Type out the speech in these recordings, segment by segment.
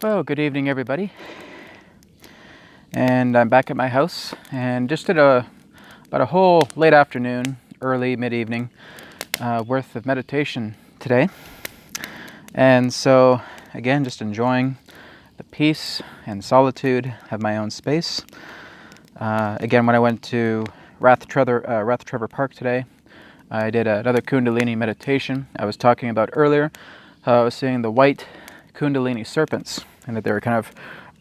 Well, good evening, everybody. And I'm back at my house and just did about a whole late afternoon, early mid-evening worth of meditation today. And so, again, just enjoying the peace and solitude of my own space. Again, when I went to Rathtrevor Park today, I did another Kundalini meditation. I was talking about earlier how I was seeing the white Kundalini serpents and that they were kind of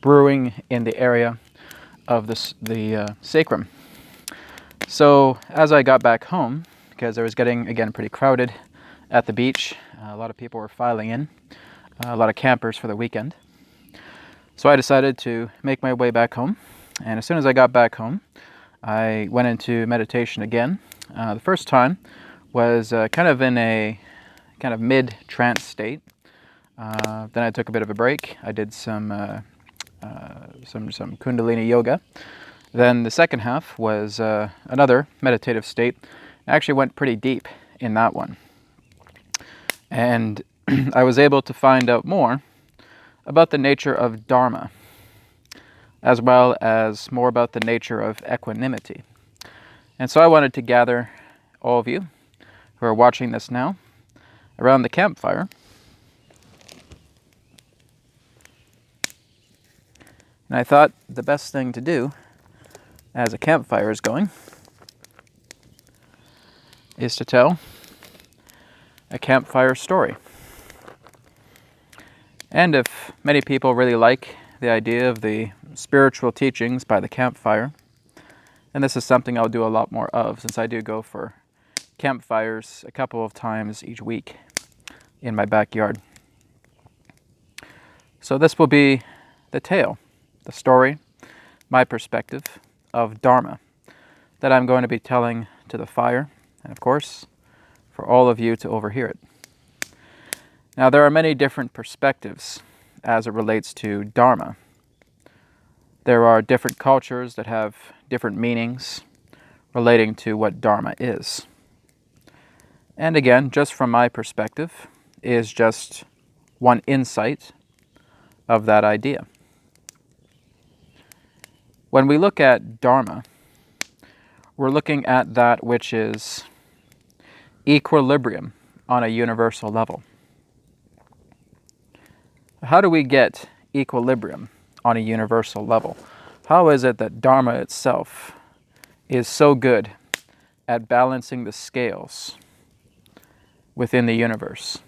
brewing in the area of the sacrum. So as I got back home, because I was getting, again, pretty crowded at the beach, a lot of people were filing in, a lot of campers for the weekend. So I decided to make my way back home. And as soon as I got back home, I went into meditation again. The first time was kind of in a kind of mid-trance state. Then I took a bit of a break. I did some Kundalini yoga. Then the second half was another meditative state. I actually went pretty deep in that one. And I was able to find out more about the nature of dharma, as well as more about the nature of equanimity. And so I wanted to gather all of you who are watching this now around the campfire. And I thought the best thing to do as a campfire is going is to tell a campfire story. And if many people really like the idea of the spiritual teachings by the campfire, and this is something I'll do a lot more of, since I do go for campfires a couple of times each week in my backyard. So this will be the tale, the story, my perspective of Dharma that I'm going to be telling to the fire, and of course, for all of you to overhear it. Now, there are many different perspectives as it relates to Dharma. There are different cultures that have different meanings relating to what Dharma is. And again, just from my perspective, is just one insight of that idea. When we look at Dharma, we're looking at that which is equilibrium on a universal level. How do we get equilibrium on a universal level? How is it that Dharma itself is so good at balancing the scales within the universe?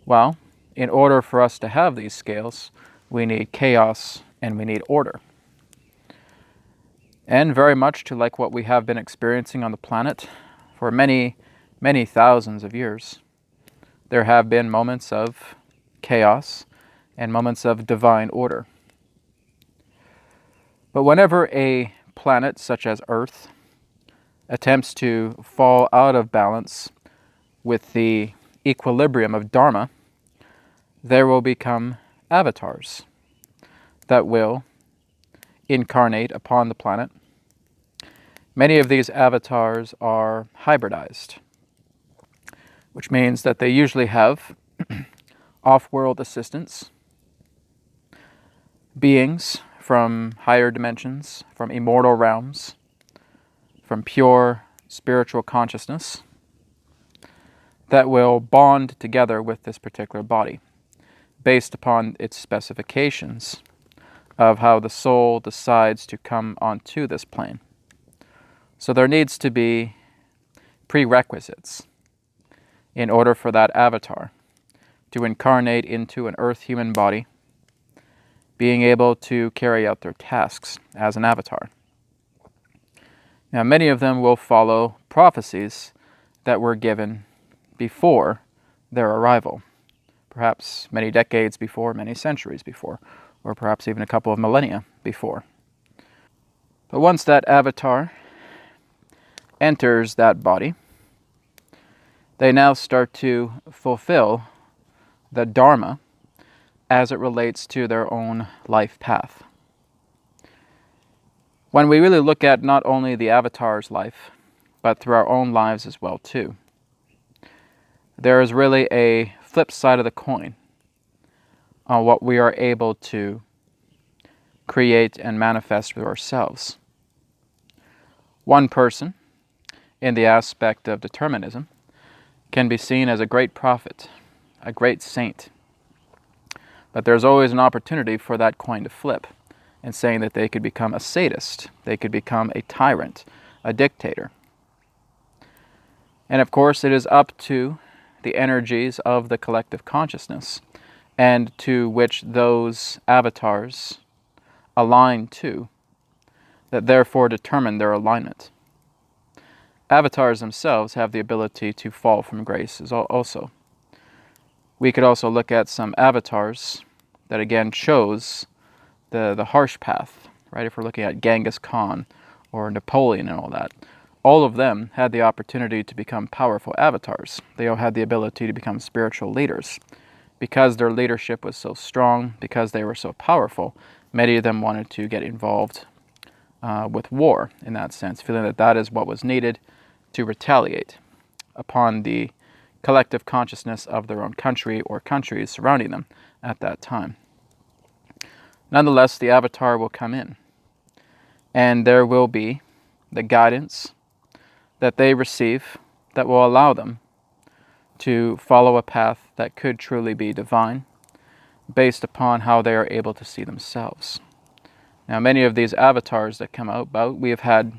Well, in order for us to have these scales, we need chaos and we need order. And very much to like what we have been experiencing on the planet for many, many thousands of years, there have been moments of chaos and moments of divine order. But whenever a planet such as Earth attempts to fall out of balance with the equilibrium of Dharma, there will become avatars that will incarnate upon the planet. Many of these avatars are hybridized, which means that they usually have off-world assistants, beings from higher dimensions, from immortal realms, from pure spiritual consciousness, that will bond together with this particular body based upon its specifications of how the soul decides to come onto this plane. So there needs to be prerequisites in order for that avatar to incarnate into an earth human body, being able to carry out their tasks as an avatar. Now, many of them will follow prophecies that were given before their arrival, perhaps many decades before, many centuries before, or perhaps even a couple of millennia before. But once that avatar enters that body, they now start to fulfill the Dharma as it relates to their own life path. When we really look at not only the avatar's life, but through our own lives as well too, there is really a flip side of the coin on what we are able to create and manifest with ourselves. One person, in the aspect of determinism, can be seen as a great prophet, a great saint. But there's always an opportunity for that coin to flip, in saying that they could become a sadist, they could become a tyrant, a dictator. And of course, it is up to the energies of the collective consciousness, and to which those avatars align to, that therefore determine their alignment. Avatars themselves have the ability to fall from grace also. We could also look at some avatars that again chose the harsh path, right? If we're looking at Genghis Khan or Napoleon and all that, all of them had the opportunity to become powerful avatars. They all had the ability to become spiritual leaders. Because their leadership was so strong, because they were so powerful, many of them wanted to get involved with war in that sense, feeling that that is what was needed to retaliate upon the collective consciousness of their own country or countries surrounding them at that time. Nonetheless, the avatar will come in, and there will be the guidance that they receive that will allow them to follow a path that could truly be divine, based upon how they are able to see themselves. Now, many of these avatars that come about, we have had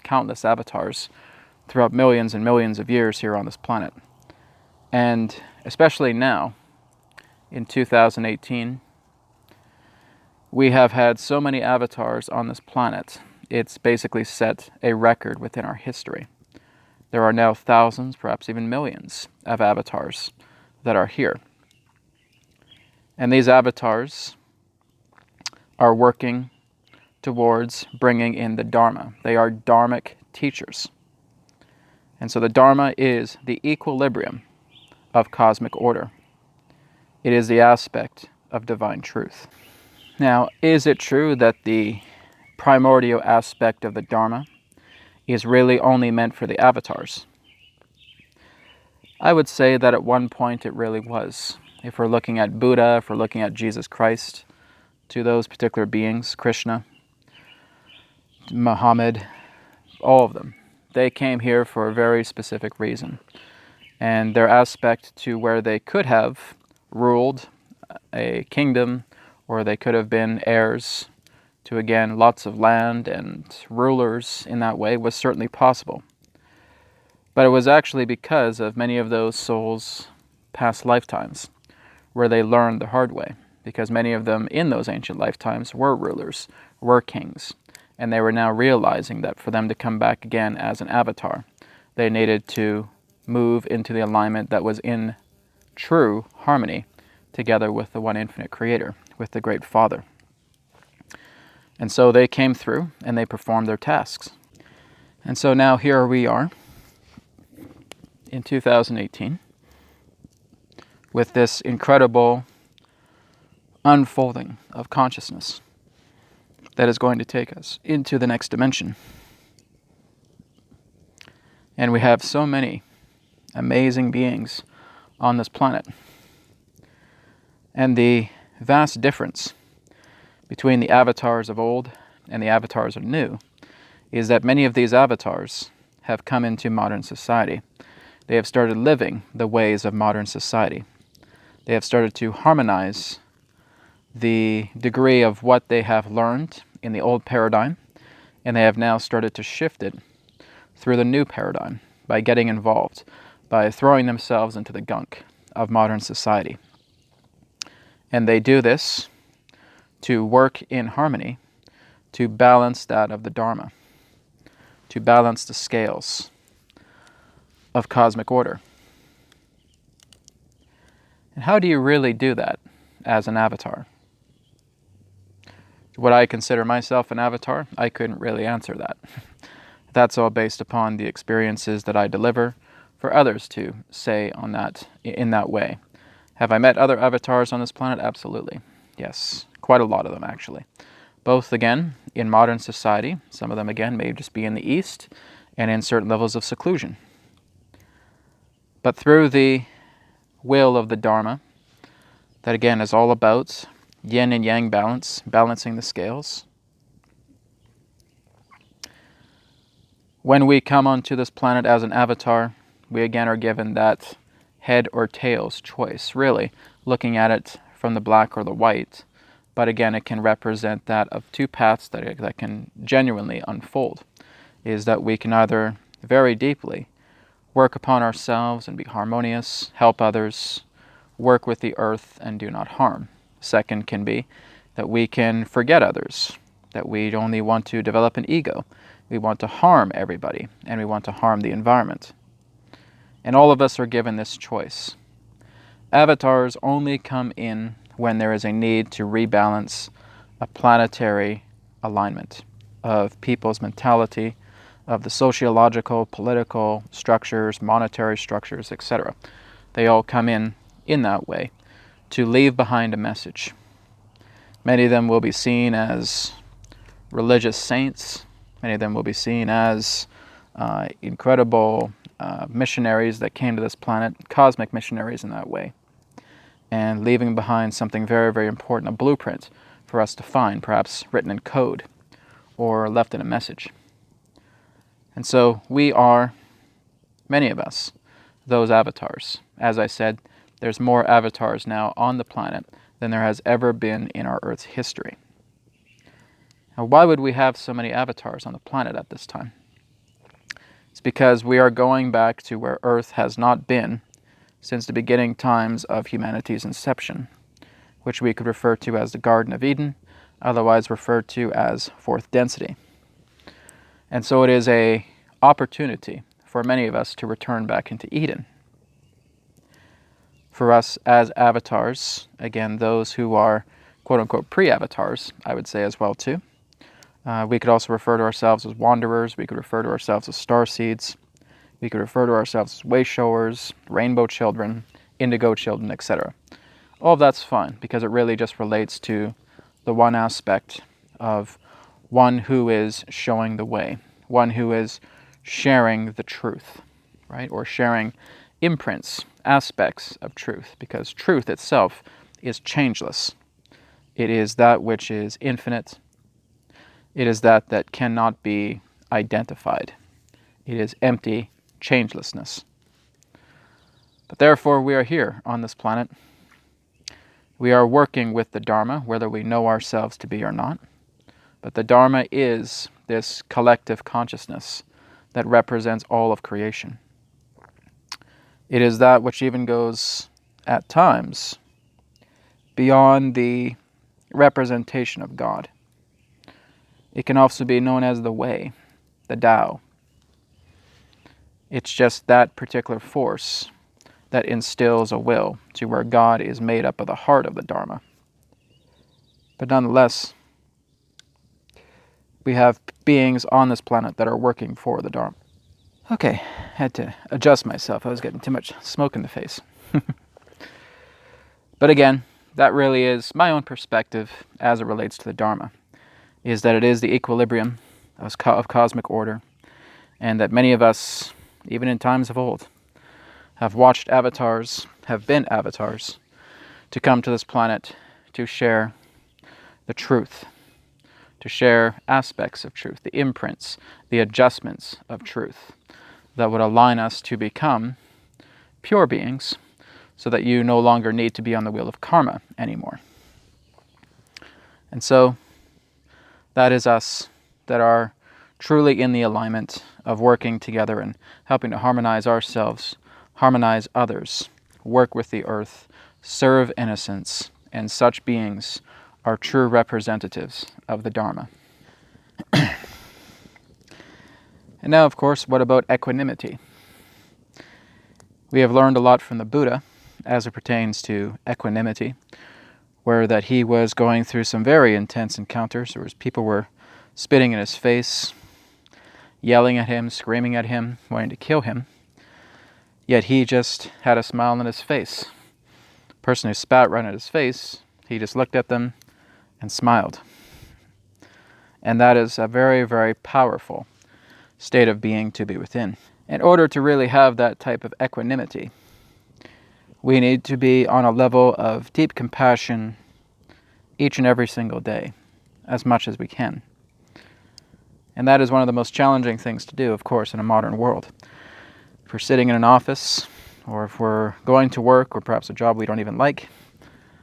countless avatars throughout millions and millions of years here on this planet. And especially now, in 2018, we have had so many avatars on this planet, it's basically set a record within our history. There are now thousands, perhaps even millions, of avatars that are here. And these avatars are working towards bringing in the dharma. They are dharmic teachers. And so the dharma is the equilibrium of cosmic order. It is the aspect of divine truth. Now, is it true that the primordial aspect of the dharma is really only meant for the avatars? I would say that at one point it really was. If we're looking at Buddha, if we're looking at Jesus Christ, to those particular beings, Krishna, Muhammad, all of them, they came here for a very specific reason. And their aspect to where they could have ruled a kingdom, or they could have been heirs to, again, lots of land and rulers in that way, was certainly possible. But it was actually because of many of those souls' past lifetimes where they learned the hard way, because many of them in those ancient lifetimes were rulers, were kings, and they were now realizing that for them to come back again as an avatar, they needed to move into the alignment that was in true harmony together with the one infinite creator, with the great Father. And so they came through and they performed their tasks. And so now here we are in 2018 with this incredible unfolding of consciousness that is going to take us into the next dimension. And we have so many amazing beings on this planet. And the vast difference between the avatars of old and the avatars of new is that many of these avatars have come into modern society. They have started living the ways of modern society. They have started to harmonize the degree of what they have learned in the old paradigm, and they have now started to shift it through the new paradigm by getting involved, by throwing themselves into the gunk of modern society. And they do this to work in harmony, to balance that of the Dharma, to balance the scales of cosmic order. And how do you really do that as an avatar? Would I consider myself an avatar? I couldn't really answer that. That's all based upon the experiences that I deliver for others to say on that, in that way. Have I met other avatars on this planet? Absolutely. Yes, quite a lot of them actually. Both, again, in modern society. Some of them, again, may just be in the East and in certain levels of seclusion. But through the will of the Dharma, that again is all about yin and yang balance, balancing the scales. When we come onto this planet as an avatar, we again are given that head or tails choice, really, looking at it from the black or the white. But again, it can represent that of two paths that can genuinely unfold, is that we can either very deeply work upon ourselves and be harmonious, help others, work with the earth and do not harm. Second can be that we can forget others, that we only want to develop an ego. We want to harm everybody, and we want to harm the environment. And all of us are given this choice. Avatars only come in when there is a need to rebalance a planetary alignment of people's mentality, of the sociological, political structures, monetary structures, etc. They all come in that way to leave behind a message. Many of them will be seen as religious saints. Many of them will be seen as incredible missionaries that came to this planet, cosmic missionaries in that way, and leaving behind something very, very important, a blueprint for us to find, perhaps written in code or left in a message. And so we are, many of us, those avatars. As I said, there's more avatars now on the planet than there has ever been in our Earth's history. Now, why would we have so many avatars on the planet at this time? It's because we are going back to where Earth has not been since the beginning times of humanity's inception, which we could refer to as the Garden of Eden, otherwise referred to as fourth density. And so it is an opportunity for many of us to return back into Eden. For us as avatars, again, those who are quote-unquote pre-avatars, I would say as well too, we could also refer to ourselves as wanderers. We could refer to ourselves as starseeds. We could refer to ourselves as wayshowers, rainbow children, indigo children, etc. All of that's fine because it really just relates to the one aspect of one who is showing the way, one who is sharing the truth, right? Or sharing imprints, aspects of truth, because truth itself is changeless. It is that which is infinite. It is that cannot be identified. It is empty changelessness. But therefore, we are here on this planet. We are working with the dharma, whether we know ourselves to be or not. But the dharma is this collective consciousness that represents all of creation. It is that which even goes, at times, beyond the representation of God. It can also be known as the way, the Tao. It's just that particular force that instills a will to where God is made up of the heart of the Dharma. But nonetheless, we have beings on this planet that are working for the Dharma. Okay, had to adjust myself. I was getting too much smoke in the face. But again, that really is my own perspective as it relates to the Dharma, is that it is the equilibrium of cosmic order, and that many of us, even in times of old, have watched avatars, have been avatars, to come to this planet to share the truth, to share aspects of truth, the imprints, the adjustments of truth that would align us to become pure beings so that you no longer need to be on the wheel of karma anymore. And so that is us that are truly in the alignment of working together and helping to harmonize ourselves, harmonize others, work with the earth, serve innocence, and such beings are true representatives of the Dharma. And now, of course, what about equanimity? We have learned a lot from the Buddha as it pertains to equanimity, where that he was going through some very intense encounters. People were spitting in his face, yelling at him, screaming at him, wanting to kill him. Yet he just had a smile on his face. The person who spat right at his face, he just looked at them and smiled. And that is a very, very powerful state of being to be within. In order to really have that type of equanimity, We need to be on a level of deep compassion each and every single day, as much as we can. And that is one of the most challenging things to do, of course, in a modern world. If we're sitting in an office, or if we're going to work, or perhaps a job we don't even like,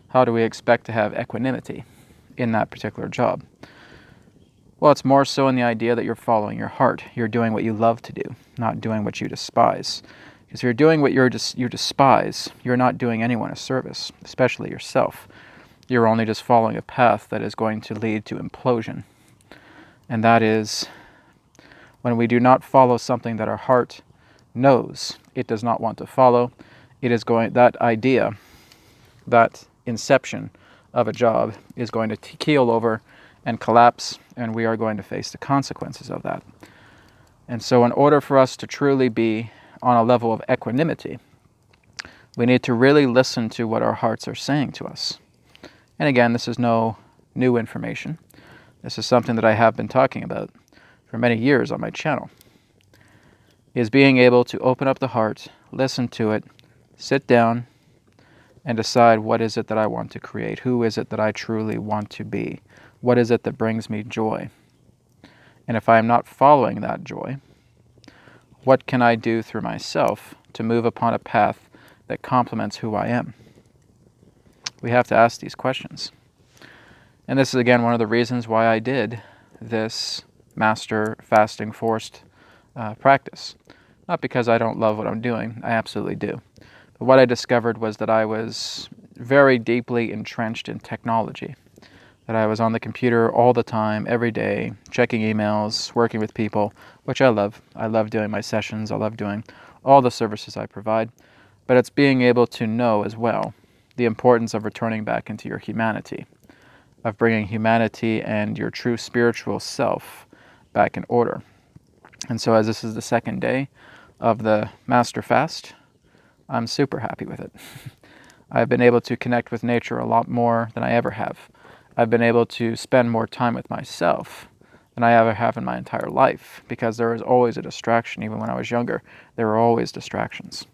how do we expect to have equanimity in that particular job? Well, it's more so in the idea that you're following your heart. You're doing what you love to do, not doing what you despise. Because if you're doing what you despise, you're not doing anyone a service, especially yourself. You're only just following a path that is going to lead to implosion. And that is when we do not follow something that our heart knows it does not want to follow. That idea, that inception of a job is going to keel over and collapse, and we are going to face the consequences of that. And so in order for us to truly be on a level of equanimity, we need to really listen to what our hearts are saying to us. And again, this is no new information. This is something that I have been talking about for many years on my channel, is being able to open up the heart, listen to it, sit down, and decide what is it that I want to create? Who is it that I truly want to be? What is it that brings me joy? And if I am not following that joy, what can I do through myself to move upon a path that complements who I am? We have to ask these questions. And this is, again, one of the reasons why I did this master fasting forced practice. Not because I don't love what I'm doing, I absolutely do. But what I discovered was that I was very deeply entrenched in technology. That I was on the computer all the time, every day, checking emails, working with people, which I love. I love doing my sessions. I love doing all the services I provide. But it's being able to know as well the importance of returning back into your humanity, of bringing humanity and your true spiritual self back in order. And so as this is the second day of the Master Fast, I'm super happy with it. I've been able to connect with nature a lot more than I ever have. I've been able to spend more time with myself than I ever have in my entire life, because there was always a distraction. Even when I was younger, there were always distractions.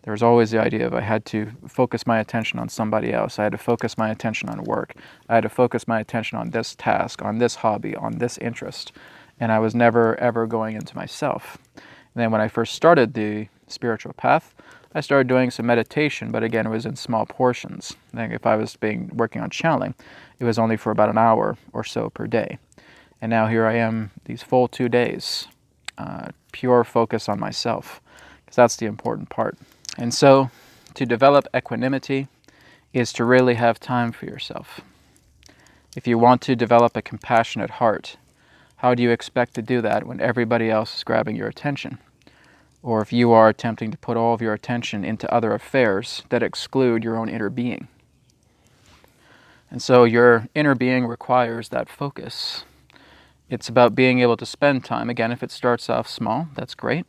There was always the idea of I had to focus my attention on somebody else. I had to focus my attention on work. I had to focus my attention on this task, on this hobby, on this interest. And I was never, ever going into myself. And then when I first started the spiritual path, I started doing some meditation, but again, it was in small portions. I think if I was working on channeling, it was only for about an hour or so per day. And now here I am, these full 2 days, pure focus on myself, because that's the important part. And so to develop equanimity is to really have time for yourself. If you want to develop a compassionate heart, how do you expect to do that when everybody else is grabbing your attention? Or if you are attempting to put all of your attention into other affairs that exclude your own inner being. And so your inner being requires that focus. It's about being able to spend time. Again, if it starts off small, that's great.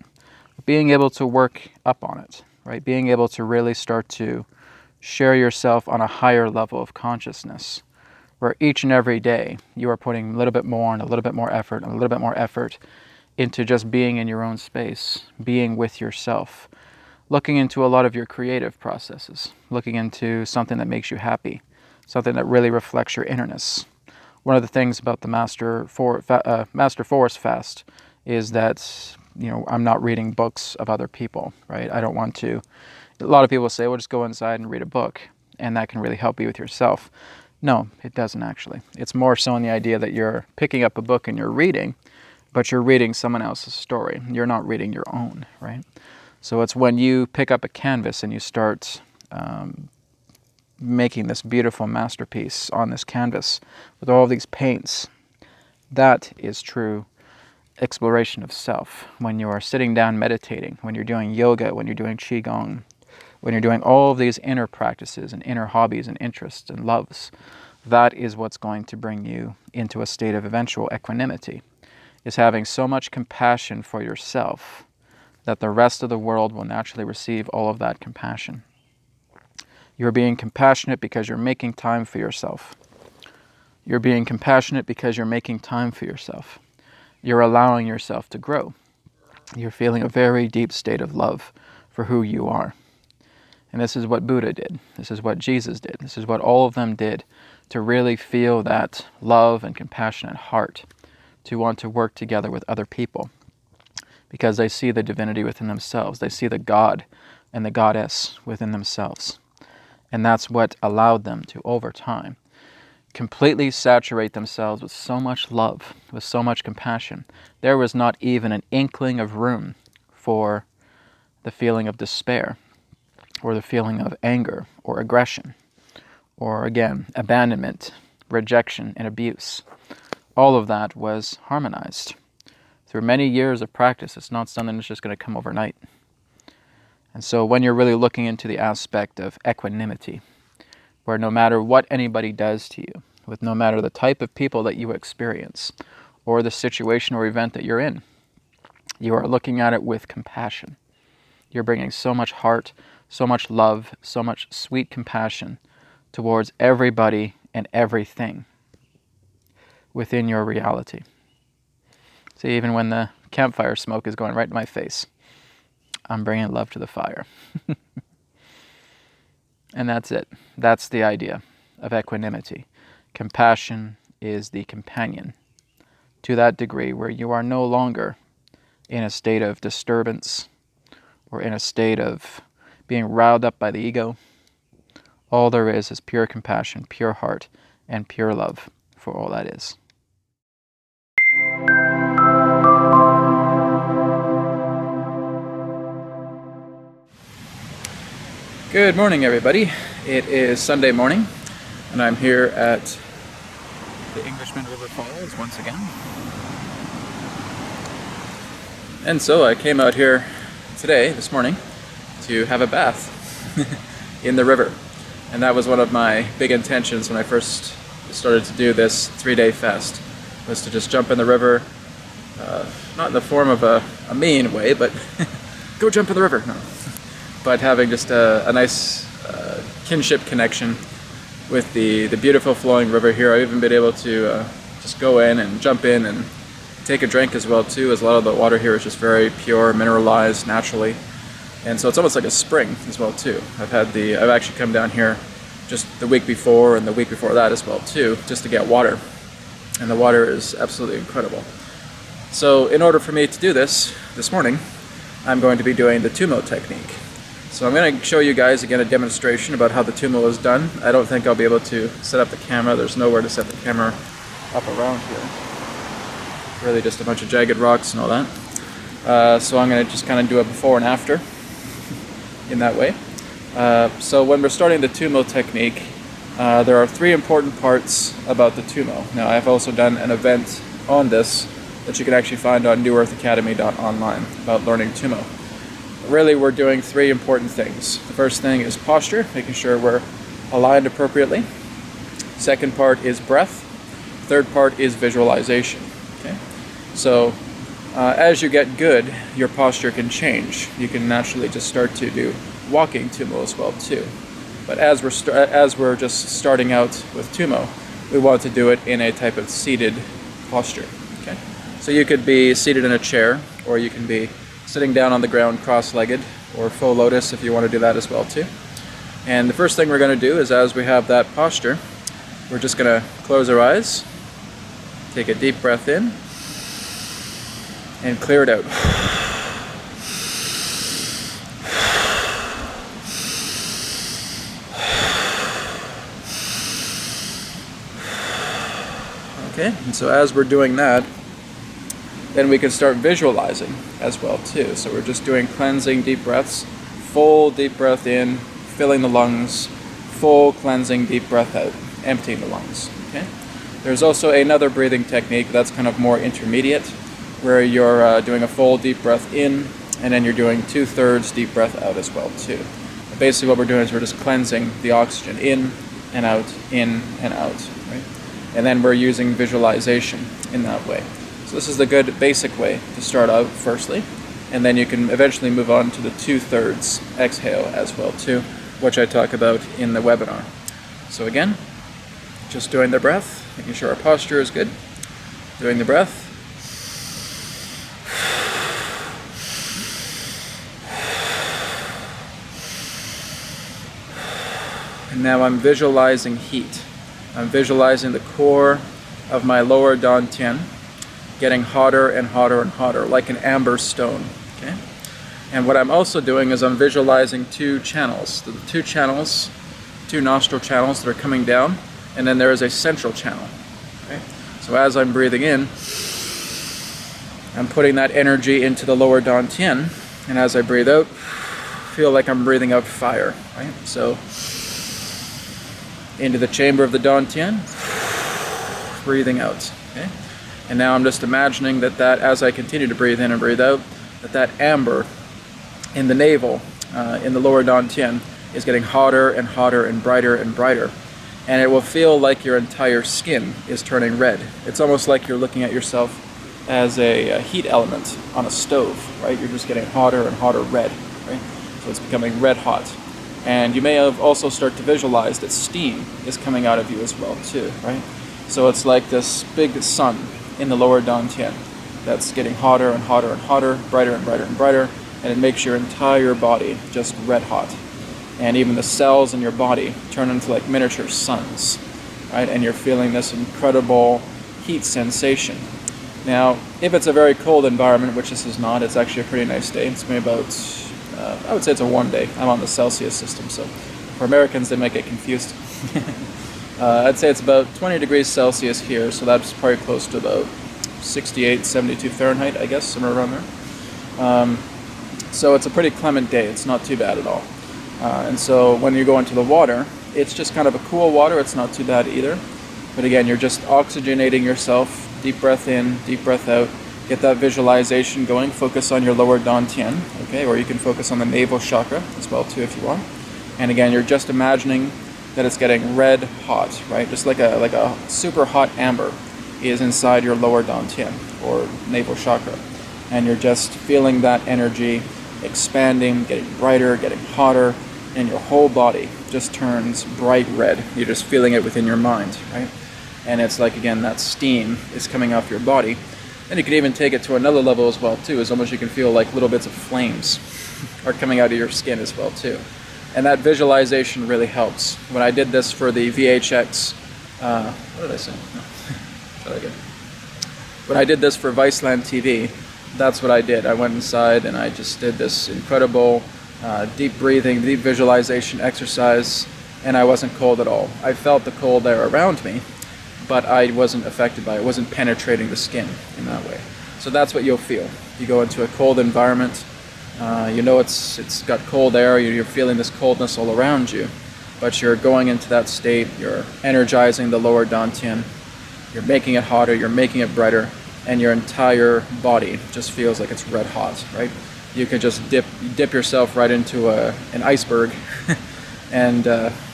But being able to work up on it, right? Being able to really start to share yourself on a higher level of consciousness, where each and every day you are putting a little bit more and a little bit more effort and a little bit more effort into just being in your own space, being with yourself, looking into a lot of your creative processes, looking into something that makes you happy, something that really reflects your innerness. One of the things about the Master Force Fast is that, I'm not reading books of other people, right? I don't want to. A lot of people say, well, just go inside and read a book, and that can really help you with yourself. No, it doesn't actually. It's more so in the idea that you're picking up a book and you're reading, but you're reading someone else's story. You're not reading your own, right? So it's when you pick up a canvas and you start making this beautiful masterpiece on this canvas with all these paints, that is true exploration of self. When you are sitting down meditating, when you're doing yoga, when you're doing qigong, when you're doing all of these inner practices and inner hobbies and interests and loves, that is what's going to bring you into a state of eventual equanimity, is having so much compassion for yourself that the rest of the world will naturally receive all of that compassion. You're being compassionate because you're making time for yourself. You're being compassionate because you're making time for yourself. You're allowing yourself to grow. You're feeling a very deep state of love for who you are. And this is what Buddha did. This is what Jesus did. This is what all of them did, to really feel that love and compassionate heart, to want to work together with other people, because they see the divinity within themselves. They see the God and the goddess within themselves. And that's what allowed them to, over time, completely saturate themselves with so much love, with so much compassion. There was not even an inkling of room for the feeling of despair, or the feeling of anger or aggression, or again, abandonment, rejection, and abuse. All of that was harmonized through many years of practice. It's not something that's just going to come overnight. And so when you're really looking into the aspect of equanimity, where no matter what anybody does to you, with no matter the type of people that you experience, or the situation or event that you're in, you are looking at it with compassion. You're bringing so much heart, so much love, so much sweet compassion towards everybody and everything within your reality. See, even when the campfire smoke is going right to my face, I'm bringing love to the fire. And that's it. That's the idea of equanimity. Compassion is the companion to that degree where you are no longer in a state of disturbance or in a state of being riled up by the ego. All there is pure compassion, pure heart, and pure love for all that is. Good morning, everybody. It is Sunday morning, and I'm here at the Englishman River Falls once again. And so I came out here today, this morning, to have a bath in the river. And that was one of my big intentions when I first started to do this 3-day fast, was to just jump in the river, not in the form of a mean way, but go jump in the river, no. But having just a nice kinship connection with the beautiful flowing river here. I've even been able to just go in and jump in and take a drink as well too, as a lot of the water here is just very pure, mineralized naturally. And so it's almost like a spring as well too. I've actually come down here just the week before and the week before that as well too, just to get water. And the water is absolutely incredible. So in order for me to do this morning, I'm going to be doing the Tumo technique. So I'm going to show you guys again a demonstration about how the Tumo is done. I don't think I'll be able to set up the camera. There's nowhere to set the camera up around here. Really just a bunch of jagged rocks and all that. So I'm going to just kind of do a before and after in that way. So when we're starting the Tumo technique, there are 3 important parts about the Tumo. Now I've also done an event on this that you can actually find on newearthacademy.online about learning Tumo. Really, we're doing 3 important things. The first thing is posture, making sure we're aligned appropriately. Second part is breath. Third part is visualization. Okay? So as you get good, your posture can change. You can naturally just start to do walking Tumo as well too. But as we're just starting out with Tumo, we want to do it in a type of seated posture. Okay? So you could be seated in a chair, or you can be sitting down on the ground cross-legged, or full lotus if you want to do that as well too. And the first thing we're going to do is, as we have that posture, we're just going to close our eyes, take a deep breath in, and clear it out. Okay, and so as we're doing that, then we can start visualizing as well too. So we're just doing cleansing deep breaths, full deep breath in, filling the lungs, full cleansing deep breath out, emptying the lungs. Okay. There's also another breathing technique that's kind of more intermediate, where you're doing a full deep breath in, and then you're doing 2/3 deep breath out as well too. But basically what we're doing is we're just cleansing the oxygen in and out, right? And then we're using visualization in that way. So this is the good basic way to start out firstly, and then you can eventually move on to the 2/3 exhale as well too, which I talk about in the webinar. So again, just doing the breath, making sure our posture is good, doing the breath, Now I'm visualizing heat. I'm visualizing the core of my lower dantian getting hotter and hotter and hotter, like an amber stone. Okay? And what I'm also doing is I'm visualizing two channels. The two channels, two nostril channels that are coming down, and then there is a central channel. Okay? So as I'm breathing in, I'm putting that energy into the lower dantian, and as I breathe out, feel like I'm breathing out fire. Right? So into the chamber of the dantian, breathing out. Okay? And now I'm just imagining that as I continue to breathe in and breathe out, that amber in the navel, in the lower dantian, is getting hotter and hotter and brighter and brighter. And it will feel like your entire skin is turning red. It's almost like you're looking at yourself as a heat element on a stove, right? You're just getting hotter and hotter red, right? So it's becoming red hot. And you may have also start to visualize that steam is coming out of you as well too, right? So it's like this big sun in the lower dantian that's getting hotter and hotter and hotter, brighter and brighter and brighter, and it makes your entire body just red hot. And even the cells in your body turn into like miniature suns, right? And you're feeling this incredible heat sensation. Now, if it's a very cold environment, which this is not, it's actually a pretty nice day. It's maybe about, I would say it's a warm day. I'm on the Celsius system, so for Americans, they might get confused. I'd say it's about 20 degrees Celsius here, so that's probably close to about 68, 72 Fahrenheit, I guess, somewhere around there. So it's a pretty clement day. It's not too bad at all. And so when you go into the water, it's just kind of a cool water. It's not too bad either. But again, you're just oxygenating yourself. Deep breath in, deep breath out. Get that visualization going. Focus on your lower dantian, okay? Or you can focus on the navel chakra as well too if you want. And again, you're just imagining that it's getting red hot, right? Just like a super hot amber is inside your lower dantian or navel chakra. And you're just feeling that energy expanding, getting brighter, getting hotter, and your whole body just turns bright red. You're just feeling it within your mind, right? And it's like, again, that steam is coming off your body. And you can even take it to another level as well too, is almost you can feel like little bits of flames are coming out of your skin as well too. And that visualization really helps. When I did this for the VHX, what did I say? No. Try that again. When I did this for Viceland TV, that's what I did. I went inside and I just did this incredible deep breathing, deep visualization exercise, and I wasn't cold at all. I felt the cold air around me, but I wasn't affected by it. It wasn't penetrating the skin in that way. So that's what you'll feel. You go into a cold environment, you know it's got cold air, you're feeling this coldness all around you, but you're going into that state, you're energizing the lower dantian, you're making it hotter, you're making it brighter, and your entire body just feels like it's red hot, right? You can just dip yourself right into an iceberg and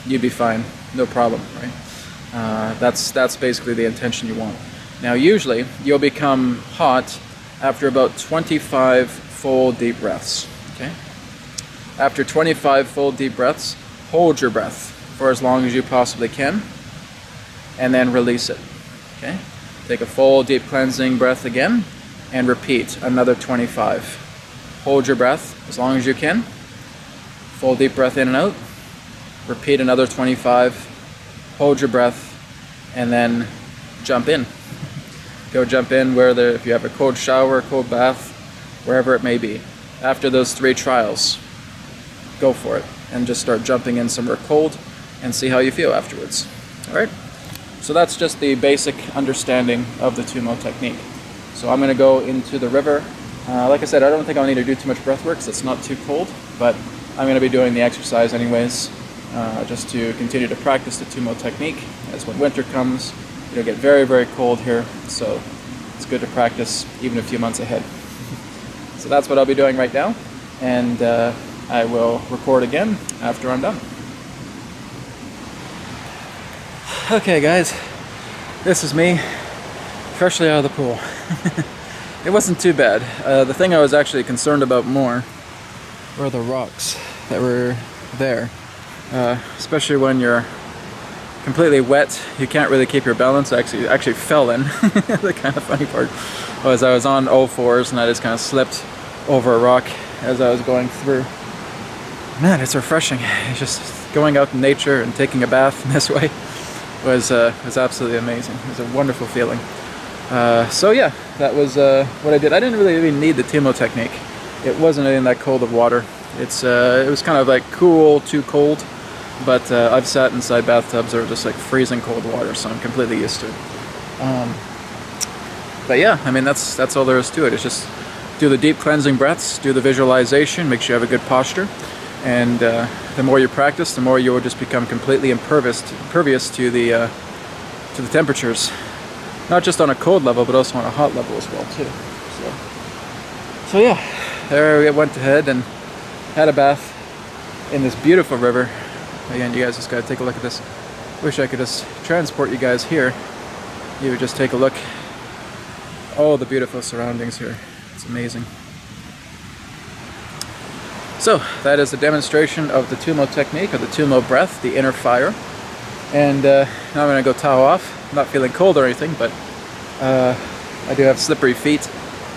you'd be fine, no problem, right? That's basically the intention you want. Now usually you'll become hot after about 25 full deep breaths, okay? After 25 full deep breaths, hold your breath for as long as you possibly can and then release it, okay? Take a full deep cleansing breath again and repeat another 25. Hold your breath as long as you can. Full deep breath in and out. Repeat another 25. Hold your breath and then jump in. Go jump in if you have a cold shower, a cold bath, wherever it may be. After those 3 trials, go for it and just start jumping in somewhere cold and see how you feel afterwards. All right? So that's just the basic understanding of the Tumo technique. So I'm going to go into the river. Like I said, I don't think I'll need to do too much breath work because it's not too cold, but I'm going to be doing the exercise anyways, just to continue to practice the Tumo technique. As when winter comes, it'll get very, very cold here, so it's good to practice even a few months ahead. So that's what I'll be doing right now, and I will record again after I'm done. Okay guys, this is me, freshly out of the pool. It wasn't too bad. The thing I was actually concerned about more were the rocks that were there. Especially when you're completely wet, you can't really keep your balance. I actually fell in. The kind of funny part was I was on all fours and I just kind of slipped over a rock as I was going through. Man, it's refreshing. You just going out in nature and taking a bath in this way was absolutely amazing. It was a wonderful feeling. So yeah, that was what I did. I didn't really even need the Tumo technique. It wasn't in that cold of water. It was kind of like cool, too cold, but I've sat inside bathtubs that are just like freezing cold water, so I'm completely used to it. But yeah, I mean, that's all there is to it. It's just do the deep cleansing breaths, do the visualization, make sure you have a good posture, and the more you practice, the more you will just become completely impervious to the temperatures, not just on a cold level, but also on a hot level as well too. So yeah, there we went ahead and had a bath in this beautiful river. Again, you guys just gotta take a look at this. Wish I could just transport you guys here. You would just take a look. All the beautiful surroundings here. It's amazing. So that is a demonstration of the Tumo technique, or the Tumo breath, the inner fire. And now I'm gonna go towel off. I'm not feeling cold or anything, but I do have slippery feet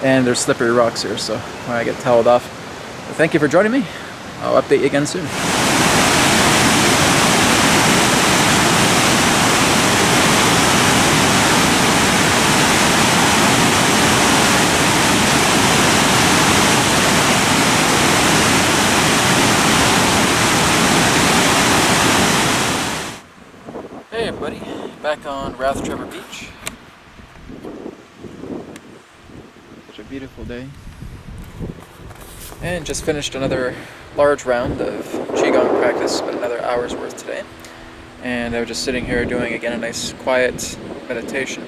and there's slippery rocks here, so when I get toweled off. But thank you for joining me. I'll update you again soon. Hey everybody, back on Rathtrevor Beach. Such a beautiful day. And just finished another large round of Qigong practice, about another hour's worth today. And I was just sitting here doing, again, a nice quiet meditation.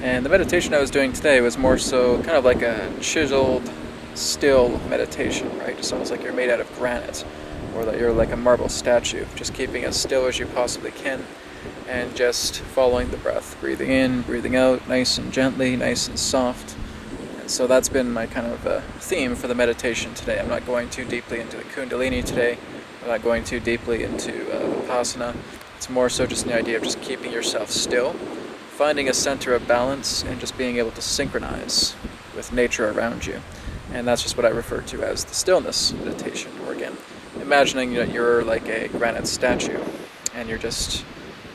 And the meditation I was doing today was more so kind of like a chiseled, still meditation, right? Just almost like you're made out of granite, or that you're like a marble statue, just keeping as still as you possibly can, and just following the breath, breathing in, breathing out, nice and gently, nice and soft. And so that's been my kind of theme for the meditation today. I'm not going too deeply into the Kundalini today. I'm not going too deeply into Vipassana. It's more so just the idea of just keeping yourself still, finding a center of balance, and just being able to synchronize with nature around you. And that's just what I refer to as the stillness meditation, or again, imagining that you're like a granite statue and you're just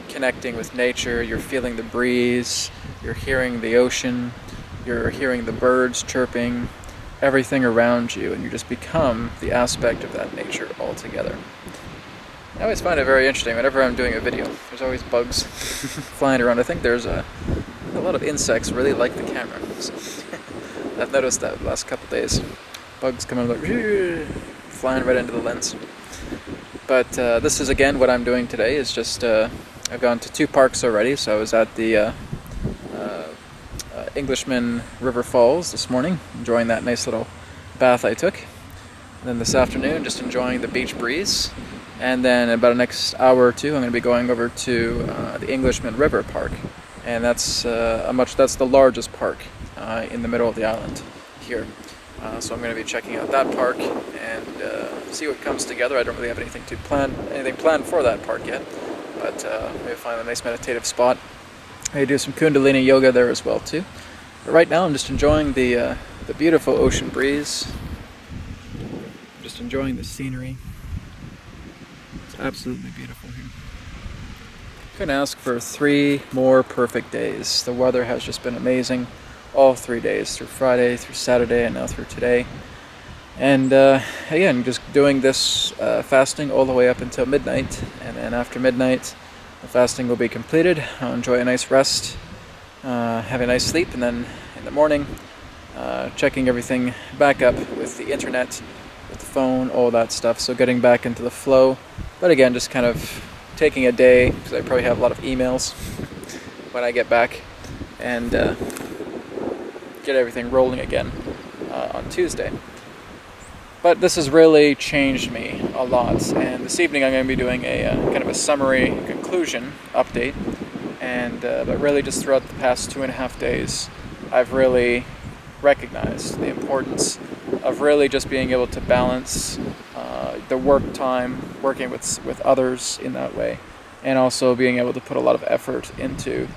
connecting with nature, you're feeling the breeze, you're hearing the ocean, you're hearing the birds chirping, everything around you, and you just become the aspect of that nature altogether. I always find it very interesting whenever I'm doing a video. There's always bugs flying around. I think there's a lot of insects really like the camera. So I've noticed that the last couple days. Bugs coming like flying right into the lens. But this is again what I'm doing today is just I've gone to 2 parks already. So I was at the Englishman River Falls this morning, enjoying that nice little bath I took. And then this afternoon, just enjoying the beach breeze. And then in about the next hour or two, I'm going to be going over to the Englishman River Park, and that's the largest park in the middle of the island here. So I'm going to be checking out that park and see what comes together. I don't really have anything planned for that park yet, but maybe find a nice meditative spot. Maybe do some Kundalini yoga there as well too. But right now, I'm just enjoying the beautiful ocean breeze. Just enjoying the scenery. It's absolutely beautiful here. Couldn't ask for 3 more perfect days. The weather has just been amazing all 3 days, through Friday, through Saturday, and now through today. And again, just doing this fasting all the way up until midnight, and then after midnight, the fasting will be completed. I'll enjoy a nice rest, have a nice sleep, and then in the morning, checking everything back up with the internet, with the phone, all that stuff. So getting back into the flow, but again, just kind of taking a day, because I probably have a lot of emails when I get back, and get everything rolling again on Tuesday. But this has really changed me a lot, and this evening I'm going to be doing a kind of a summary conclusion update, and but really just throughout the past 2.5 days, I've really recognized the importance of really just being able to balance the work time, working with others in that way, and also being able to put a lot of effort into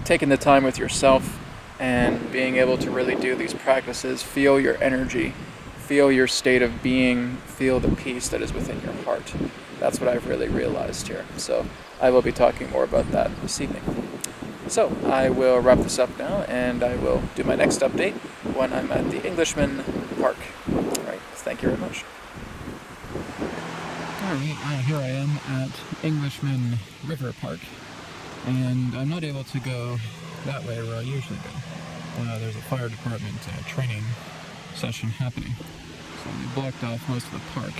taking the time with yourself and being able to really do these practices, feel your energy, feel your state of being, feel the peace that is within your heart. That's what I've really realized here. So I will be talking more about that this evening. So I will wrap this up now, and I will do my next update when I'm at the Englishman Park. All right, thank you very much. Alright, here I am at Englishman River Park, and I'm not able to go that way where I usually go. There's a fire department training session happening, so they blocked off most of the park.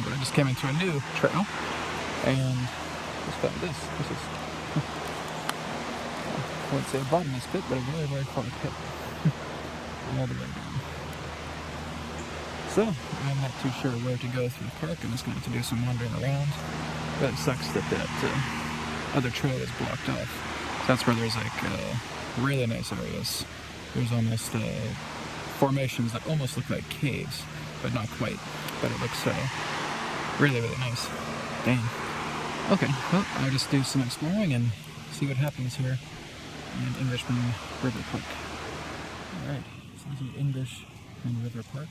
But I just came into a new trail, and just found this. This is, I wouldn't say a bottomless pit, but a very, very far pit. All the way down. So, I'm not too sure where to go through the park. I'm just going to have to do some wandering around. But it sucks that other trail is blocked off. So that's where there's like really nice areas. There's almost formations that almost look like caves, but not quite. But it looks really, really nice. Damn. Okay, well, I'll just do some exploring and see what happens here in Englishman River Park. Alright, so this is Englishman River Park.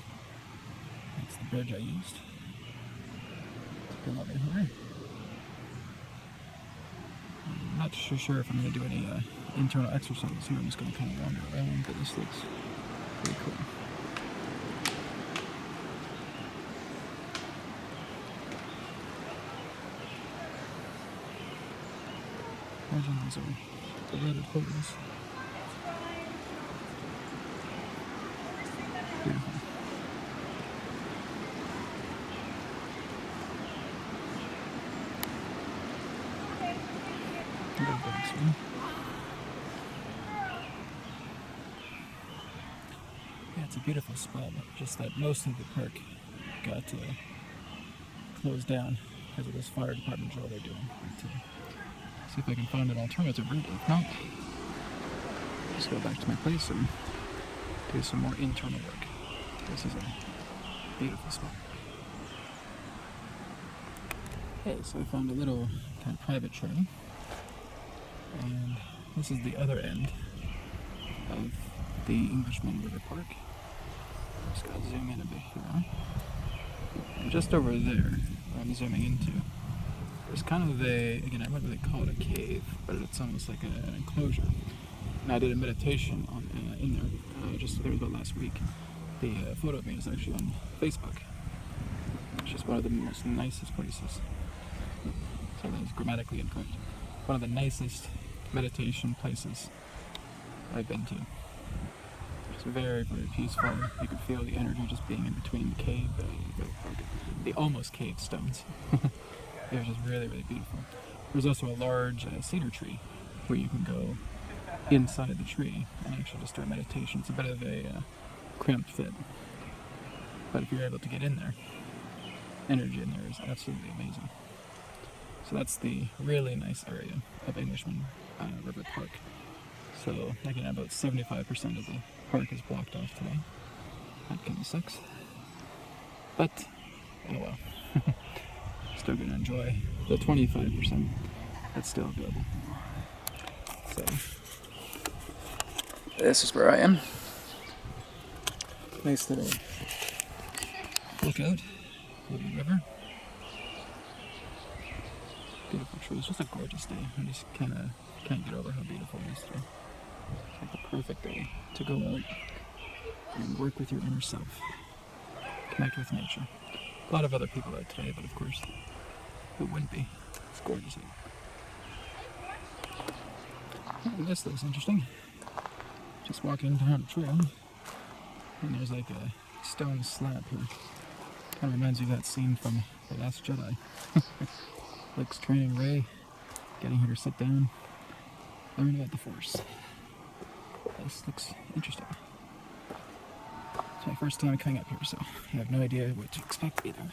That's the bridge I used to come over here. I'm not sure if I'm going to do any internal exercise here. I'm just going to kind of wander around, but this looks pretty cool. Imagine these are the roaded photos. Beautiful. Yeah, it's a beautiful spot, just that most of the park got closed down because of this fire department drill they're doing. But, see if I can find an alternative route. If not, just go back to my place and do some more internal work. This is a beautiful spot. Okay, so I found a little kind of private trail. And this is the other end of the Englishman River Park. Just gotta zoom in a bit here. And just over there, where I'm zooming into, there's kind of again, I wouldn't really call it a cave, but it's almost like an enclosure. And I did a meditation in there just about last week. The photo of me is actually on Facebook. It's just one of the most nicest places. So that was grammatically incorrect. One of the nicest meditation places I've been to. It's very, very peaceful. You can feel the energy just being in between the cave, the almost cave stones. It was just really, really beautiful. There's also a large cedar tree where you can go inside the tree and actually just do a meditation. It's a bit of a cramped fit, but if you're able to get in there, energy in there is absolutely amazing. So that's the really nice area of Englishman River Park. So again, about 75% of the park is blocked off today. That kind of sucks, but oh well. Still gonna enjoy the 25% that's still available. So this is where I am. Nice little lookout over the river. Beautiful trees. Just a gorgeous day. I just can't get over how beautiful it is today. It's like the perfect day to go out and work with your inner self. Connect with nature. A lot of other people out today, but of course, who wouldn't be? It's gorgeous out. And this looks interesting. Just walking down a trail, and there's like a stone slab here. Kind of reminds me of that scene from The Last Jedi. Luke's training Rey, getting her to sit down, learn about the Force. This looks interesting. It's my first time coming up here, so I have no idea what to expect either.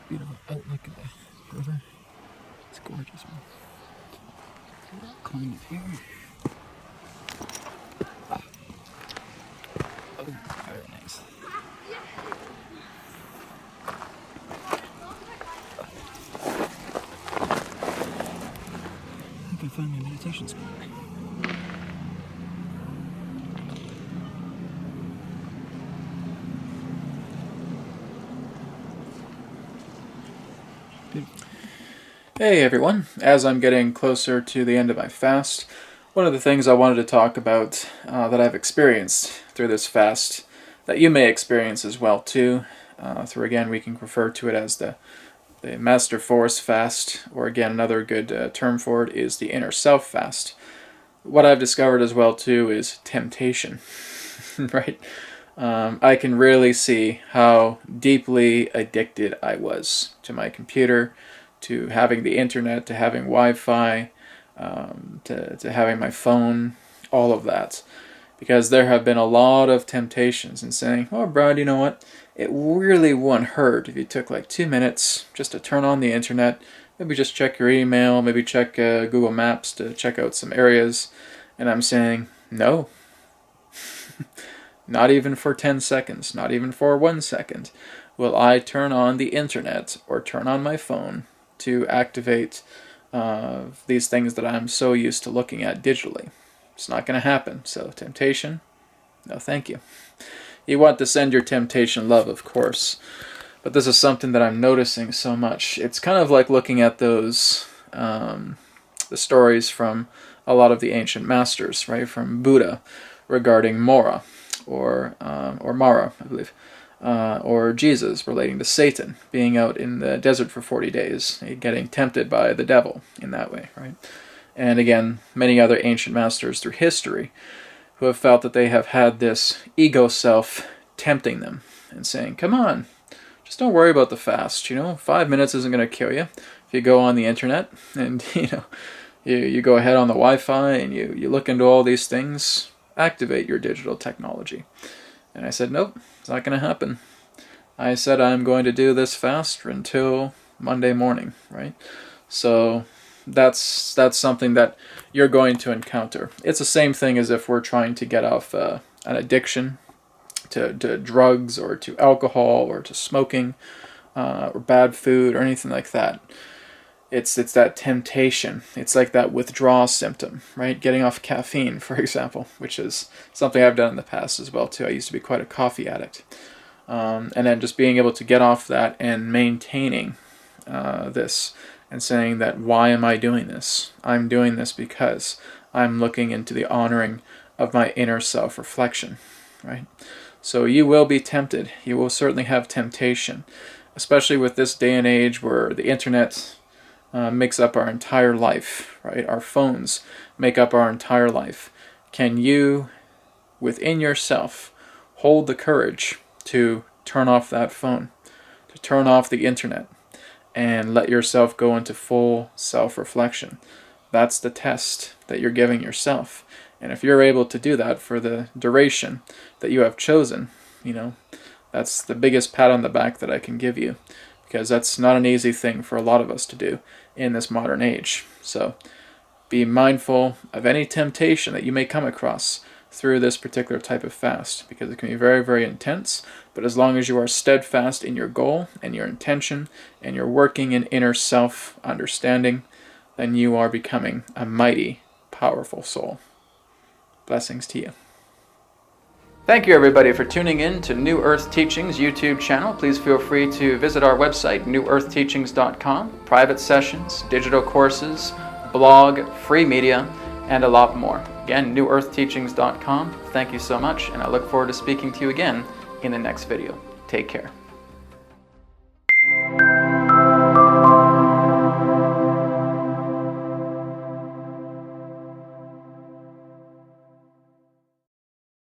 Beautiful outlook of the river. It's gorgeous, man. Climb up here. Oh, very nice. I think I find my meditation spot. Hey everyone, as I'm getting closer to the end of my fast, one of the things I wanted to talk about that I've experienced through this fast, that you may experience as well too, again, we can refer to it as the Master Force fast, or again, another good term for it is the Inner Self fast. What I've discovered as well too is temptation, right? I can really see how deeply addicted I was to my computer, to having the internet, to having Wi-Fi, to having my phone, all of that. Because there have been a lot of temptations in saying, oh, Brad, you know what? It really wouldn't hurt if you took like 2 minutes just to turn on the internet, maybe just check your email, maybe check Google Maps to check out some areas. And I'm saying, no. Not even for 10 seconds, not even for 1 second will I turn on the internet or turn on my phone to activate these things that I'm so used to looking at digitally. It's not going to happen. So temptation, no thank you. You want to send your temptation love, of course. But this is something that I'm noticing so much. It's kind of like looking at those, the stories from a lot of the ancient masters, right? From Buddha regarding Mora, or Mara, I believe. Or Jesus relating to Satan, being out in the desert for 40 days, getting tempted by the devil in that way, right? And again, many other ancient masters through history who have felt that they have had this ego self tempting them and saying, come on, just don't worry about the fast, 5 minutes isn't going to kill you. If you go on the internet and, you go ahead on the Wi-Fi and you look into all these things, activate your digital technology. And I said, nope, it's not going to happen. I said I'm going to do this fast until Monday morning, right? So that's something that you're going to encounter. It's the same thing as if we're trying to get off an addiction to drugs or to alcohol or to smoking or bad food or anything like that. It's that temptation. It's like that withdrawal symptom, right? Getting off caffeine, for example, which is something I've done in the past as well, too. I used to be quite a coffee addict. And then just being able to get off that and maintaining this and saying that, why am I doing this? I'm doing this because I'm looking into the honoring of my inner self-reflection, right? So you will be tempted. You will certainly have temptation, especially with this day and age where the internet makes up our entire life, right? Our phones make up our entire life. Can you, within yourself, hold the courage to turn off that phone, to turn off the internet, and let yourself go into full self-reflection? That's the test that you're giving yourself. And if you're able to do that for the duration that you have chosen, that's the biggest pat on the back that I can give you, because that's not an easy thing for a lot of us to do in this modern age. So be mindful of any temptation that you may come across through this particular type of fast, because it can be very, very intense. But as long as you are steadfast in your goal and your intention, and you're working in inner self-understanding, then you are becoming a mighty, powerful soul. Blessings to you. Thank you, everybody, for tuning in to New Earth Teachings YouTube channel. Please feel free to visit our website, newearthteachings.com. Private sessions, digital courses, blog, free media, and a lot more. Again, newearthteachings.com. Thank you so much, and I look forward to speaking to you again in the next video. Take care.